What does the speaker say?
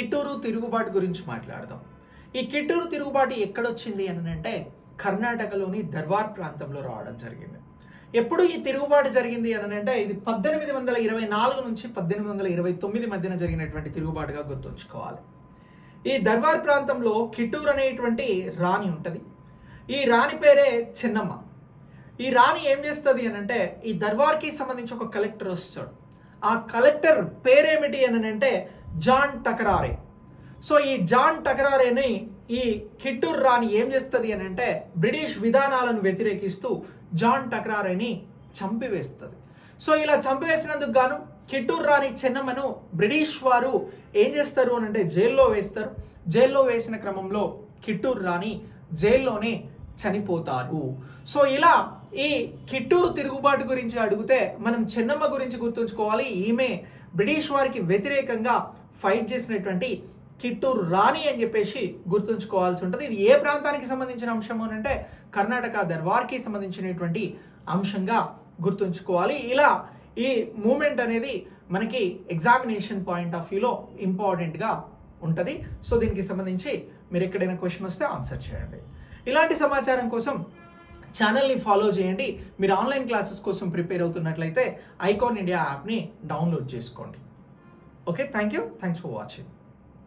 కిట్టూరు తిరుగుబాటు గురించి మాట్లాడదాం. ఈ కిట్టూరు తిరుగుబాటు ఎక్కడొచ్చింది అని అంటే కర్ణాటకలోని దర్వార్ ప్రాంతంలో రావడం జరిగింది. ఎప్పుడు ఈ తిరుగుబాటు జరిగింది అని అంటే ఇది 1824 నుంచి 1829 మధ్యన జరిగినటువంటి తిరుగుబాటుగా గుర్తుంచుకోవాలి. ఈ దర్వార్ ప్రాంతంలో కిట్టూరు అనేటువంటి రాణి ఉంటుంది. ఈ రాణి పేరే చెన్నమ్మ. ఈ రాణి ఏం చేస్తుంది అని అంటే ఈ దర్బార్కి సంబంధించి ఒక కలెక్టర్ వస్తాడు. ఆ కలెక్టర్ పేరేమిటి అని అంటే జాన్ టకరారే. సో ఈ జాన్ టకరారేని ఈ కిట్టూరు రాణి ఏం చేస్తుంది అని అంటే బ్రిటిష్ విధానాలను వ్యతిరేకిస్తూ జాన్ టకరారేని చంపివేస్తుంది. సో ఇలా చంపివేసినందుకు గాను కిట్టూరు రాణి చెన్నమ్మను బ్రిటిష్ వారు ఏం చేస్తారు అని అంటే జైల్లో వేస్తారు. జైల్లో వేసిన క్రమంలో కిట్టూరు రాణి జైల్లోనే చనిపోతారు. సో ఇలా ఈ కిట్టూరు తిరుగుబాటు గురించి అడిగితే మనం చెన్నమ్మ గురించి గుర్తుంచుకోవాలి. ఈమె బ్రిటిష్ వారికి వ్యతిరేకంగా ఫైట్ చేసినటువంటి కిట్టూరు రాణి అని చెప్పేసి గుర్తుంచుకోవాల్సి ఉంటుంది. ఇది ఏ ప్రాంతానికి సంబంధించిన అంశం అని అంటే కర్ణాటక దర్బార్కి సంబంధించినటువంటి అంశంగా గుర్తుంచుకోవాలి. ఇలా ఈ మూమెంట్ అనేది మనకి ఎగ్జామినేషన్ పాయింట్ ఆఫ్ వ్యూలో ఇంపార్టెంట్గా ఉంటుంది. సో దీనికి సంబంధించి మీరు ఎక్కడైనా క్వశ్చన్ వస్తే ఆన్సర్ చేయండి. ఇలాంటి సమాచారం కోసం ఛానల్ని ఫాలో చేయండి. మీరు ఆన్లైన్ క్లాసెస్ కోసం ప్రిపేర్ అవుతున్నట్లయితే ఐకాన్ ఇండియా యాప్ని డౌన్లోడ్ చేసుకోండి. Okay, thanks for watching.